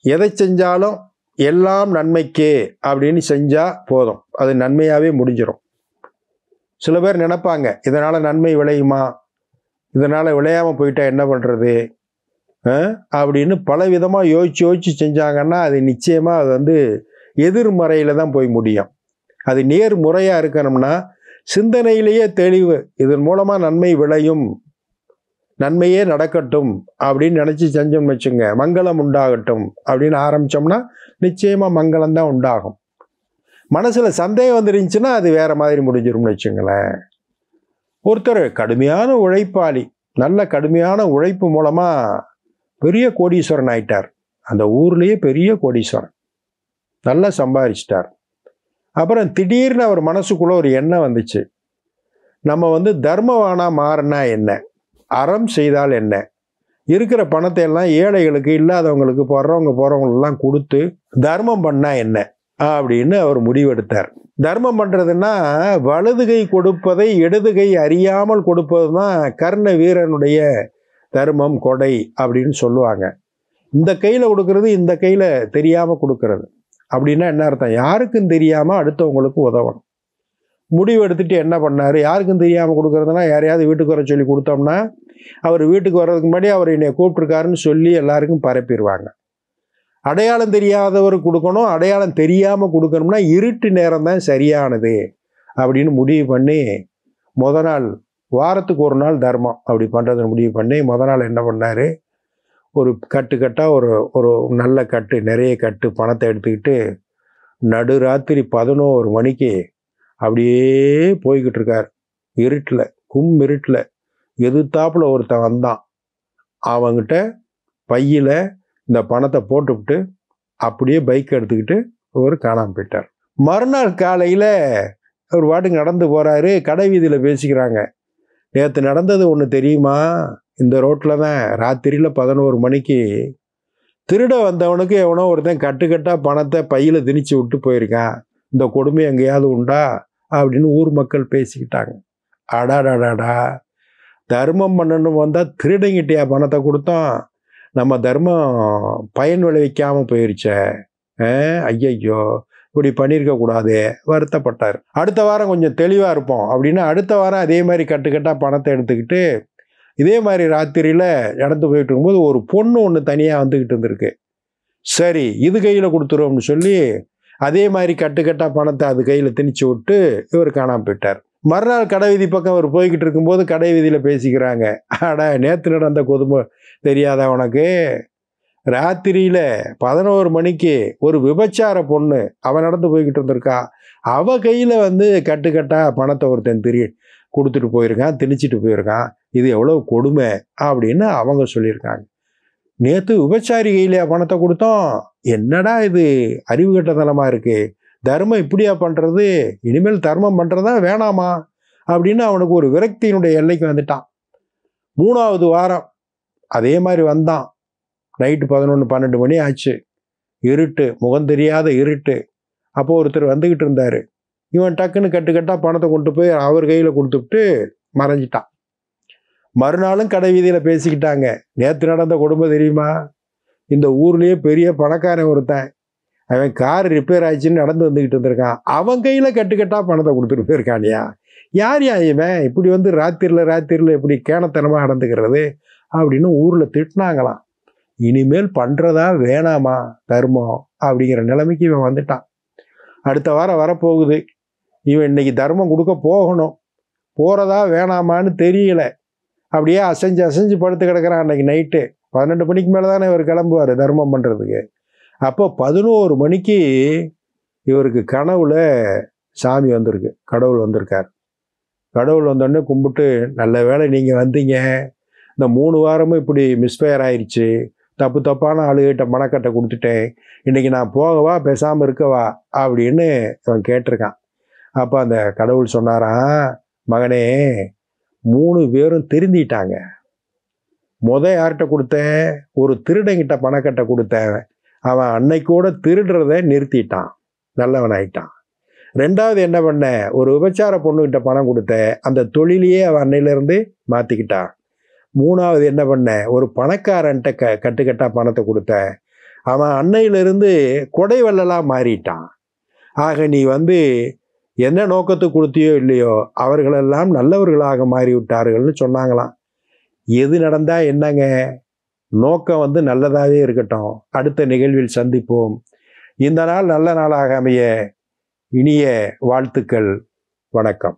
எதை செஞ்சாலும் எல்லாம் நன்மைக்கே அப்படின்னு செஞ்சால் போதும், அது நன்மையாகவே முடிஞ்சிடும். சில பேர் நினைப்பாங்க, இதனால் நன்மை விளையுமா, இதனால் விளையாமல் போயிட்டா என்ன பண்ணுறது அப்படின்னு பல விதமாக யோசித்து செஞ்சாங்கன்னா அது நிச்சயமாக அது வந்து எதிர்மறையில் தான் போய் முடியும். அது நேர்முறையாக இருக்கணும்னா சிந்தனையிலேயே தெளிவு, இதன் மூலமாக நன்மை விளையும், நன்மையே நடக்கட்டும் அப்படின்னு நினச்சி செஞ்சோம்னு வச்சுங்க, மங்களம் உண்டாகட்டும் அப்படின்னு ஆரம்பித்தோம்னா நிச்சயமாக மங்களம் தான் உண்டாகும். மனசில் சந்தேகம் வந்துருந்துச்சுன்னா அது வேறு மாதிரி முடிஞ்சிரும்னு வச்சுங்களேன். ஒருத்தர் கடுமையான உழைப்பாளி, நல்ல கடுமையான உழைப்பு மூலமாக பெரிய கோடீஸ்வரன் ஆயிட்டார். அந்த ஊர்லேயே பெரிய கோடீஸ்வரன், நல்லா சம்பாதிச்சிட்டார். அப்புறம் திடீர்னு அவர் மனசுக்குள்ளே ஒரு எண்ணம் வந்துச்சு, நம்ம வந்து தர்மவானா மாறினா என்ன, அறம் செய்தால் என்ன, இருக்கிற பணத்தை எல்லாம் ஏழைகளுக்கு இல்லாதவங்களுக்கு போகிறவங்களெல்லாம் கொடுத்து தர்மம் பண்ணால் என்ன அப்படின்னு அவர் முடிவெடுத்தார். தர்மம் பண்ணுறதுன்னா வலதுகை கொடுப்பதை இடதுகை அறியாமல் கொடுப்பது தான் கர்ண வீரனுடைய தர்மம், கொடை அப்படின்னு சொல்லுவாங்க. இந்த கையில் கொடுக்கறது இந்த கையில் தெரியாமல் கொடுக்கறது அப்படின்னா என்ன அர்த்தம், யாருக்கும் தெரியாமல் அடுத்தவங்களுக்கு உதவணும். முடிவு எடுத்துட்டு என்ன பண்ணார், யாருக்கும் தெரியாமல் கொடுக்கறதுனா யாரையாவது வீட்டுக்கு வர சொல்லி கொடுத்தோம்னா அவர் வீட்டுக்கு வர்றதுக்கு முன்னாடி அவர் என்னை கூப்பிட்டுருக்காருன்னு சொல்லி எல்லாருக்கும் பரப்பிடுவாங்க. அடையாளம் தெரியாதவர் கொடுக்கணும், அடையாளம் தெரியாமல் கொடுக்கணும்னா இருட்டு நேரம் தான் சரியானது அப்படின்னு முடிவு பண்ணி முத நாள், வாரத்துக்கு ஒரு நாள் தர்மம் அப்படி பண்ணுறதை முடிவு பண்ணி முத நாள் என்ன பண்ணார், ஒரு கட்டாக ஒரு நல்ல கட்டு, நிறைய கட்டு பணத்தை எடுத்துக்கிட்டு நடுராத்திரி 11 மணிக்கு அப்படியே போய்கிட்டு இருக்கார். இருட்டில், இருட்டில் எதிர்த்தாப்புல ஒருத்தன் வந்தான். அவங்கிட்ட பையில் இந்த பணத்தை போட்டுவிட்டு அப்படியே பைக் எடுத்துக்கிட்டு ஒரு காணாமல் போயிட்டார். மறுநாள் காலையில் ஒரு வாட்டுக்கு நடந்து போகிறாரு, கடை வீதியில் பேசிக்கிறாங்க, நேற்று நடந்தது ஒன்று தெரியுமா, இந்த ரோட்டில் தான் ராத்திரியில் 11 மணிக்கு திருட வந்தவனுக்கு எவனோ ஒருத்தன் கட்டாக பணத்தை பையில் திணிச்சு விட்டு போயிருக்கான், இந்த கொடுமை எங்கேயாவது உண்டா அப்படின்னு ஊர் மக்கள் பேசிக்கிட்டாங்க. அடாடாடாடா, தர்மம் பண்ணணும் வந்தால் திருடங்கிட்டியா பணத்தை கொடுத்தோம், நம்ம தர்மம் பயன் விளைவிக்காமல் போயிருச்சே, ஐயையோ இப்படி பண்ணியிருக்கக்கூடாது வருத்தப்பட்டார். அடுத்த வாரம் கொஞ்சம் தெளிவாக இருப்போம் அப்படின்னு அடுத்த வாரம் அதே மாதிரி கட்டாக பணத்தை எடுத்துக்கிட்டு இதே மாதிரி ராத்திரியில் நடந்து போயிட்டு இருக்கும்போது ஒரு பொண்ணு ஒன்று தனியாக வந்துக்கிட்டு இருந்திருக்கு. சரி இது கையில் கொடுத்துருவோம்னு சொல்லி அதே மாதிரி கட்டாக பணத்தை அது கையில் திணிச்சு விட்டு இவர் காணாமல் போயிட்டார். மறுநாள் கடை வீதி பக்கம் அவர் போய்கிட்டு இருக்கும்போது கடை வீதியில் பேசிக்கிறாங்க, அடா நேற்று நடந்த கொடுமை தெரியாதா உனக்கு, ராத்திரியில் 11 மணிக்கு ஒரு விபச்சார பொண்ணு அவன் நடந்து போய்கிட்டு இருந்திருக்கா, அவ கையில் வந்து கட்டாக பணத்தை ஒருத்தன் கொடுத்துட்டு போயிருக்கான், திணிச்சிட்டு போயிருக்கான், இது எவ்வளோ கொடுமை அப்படின்னு அவங்க சொல்லியிருக்காங்க. நேற்று விபச்சாரி கையில் பணத்தை கொடுத்தோம், என்னடா இது அறிவு கட்டத்தனமாக இருக்குது, தர்மம் இப்படியா பண்ணுறது, இனிமேல் தர்மம் பண்ணுறதா வேணாமா அப்படின்னு அவனுக்கு ஒரு விரக்தியினுடைய எல்லைக்கு வந்துட்டான். 3வது வாரம் அதே மாதிரி வந்தான். நைட்டு 11-12 மணி ஆச்சு, இருட்டு, முகம் தெரியாத இருட்டு. அப்போது ஒருத்தர் வந்துக்கிட்டு இருந்தார். இவன் டக்குன்னு கட்டாக பணத்தை கொண்டு போய் அவர் கையில் கொடுத்துட்டு மறைஞ்சிட்டான். மறுநாளும் கடை வீதியில் பேசிக்கிட்டாங்க, நேற்று நடந்த கொடுமை தெரியுமா, இந்த ஊர்லேயே பெரிய பணக்காரன் ஒருத்தன், அவன் கார் ரிப்பேர் ஆயிடுச்சுன்னு நடந்து வந்துக்கிட்டு இருந்திருக்கான், அவன் கையில் கட்டாக பணத்தை கொடுத்துட்டு போயிருக்கானியா, யார் இவன் இப்படி வந்து ராத்திரியில் இப்படி கேணத்தனமாக நடந்துக்கிறது அப்படின்னு ஊரில் திட்டினாங்களாம். இனிமேல் பண்ணுறதா வேணாமா தர்மம் அப்படிங்கிற நிலைமைக்கு இவன் வந்துட்டான். அடுத்த வாரம் வரப்போகுது, இவன் இன்னைக்கு தர்மம் கொடுக்க போகணும், போகிறதா வேணாமான்னு தெரியல, அப்படியே அசைஞ்சு படுத்து கிடக்கிறான். அன்றைக்கி நைட்டு 12 மணிக்கு மேலே தானே இவர் கிளம்புவார் தர்மம் பண்ணுறதுக்கு. அப்போ 11 மணிக்கு இவருக்கு கனவுல சாமி வந்திருக்கு, கடவுள் வந்திருக்கார். கடவுள் வந்தோடனே கும்பிட்டு, நல்ல வேளை நீங்கள் வந்தீங்க, இந்த 3 வாரமும் இப்படி மிஸ்ஃபயர் ஆயிடுச்சு, தப்பான ஆளுகிட்ட மனக்கட்டை கொடுத்துட்டேன், இன்றைக்கி நான் போகவா பேசாமல் இருக்கவா அப்படின்னு அவன் கேட்டிருக்கான். அப்போ அந்த கடவுள் சொன்னாராம், மகனே 3 பேரும் திருந்திட்டாங்க. யார்கிட்ட கொடுத்தேன், ஒரு திருடங்கிட்ட பணக்கட்டை கொடுத்தேன், அவன் அன்னைக்கூட திருடுறத நிறுத்திட்டான், நல்லவன் ஆயிட்டான். 2வது என்ன பண்ண, ஒரு விபச்சார பொண்ணுக்கிட்ட பணம் கொடுத்தேன், அந்த தொழிலையே அவன் அன்னையிலேருந்து மாற்றிக்கிட்டான். 3வது என்ன பண்ண, ஒரு பணக்காரன்ட்ட கட்டாக பணத்தை கொடுத்தேன், அவன் அன்னையிலிருந்து கொடை வள்ளலாக மாறிட்டான். ஆக நீ என்ன நோக்கத்துக்கு கொடுத்தியோ இல்லையோ அவர்களெல்லாம் நல்லவர்களாக மாறிவிட்டார்கள்னு சொன்னாங்களாம். எது நடந்தா என்னங்க, நோக்கம் நல்லதாகவே இருக்கட்டும். அடுத்த நிகழ்வில் சந்திப்போம். இந்த நாள் நல்ல நாளாக அமைய இனிய வாழ்த்துக்கள். வணக்கம்.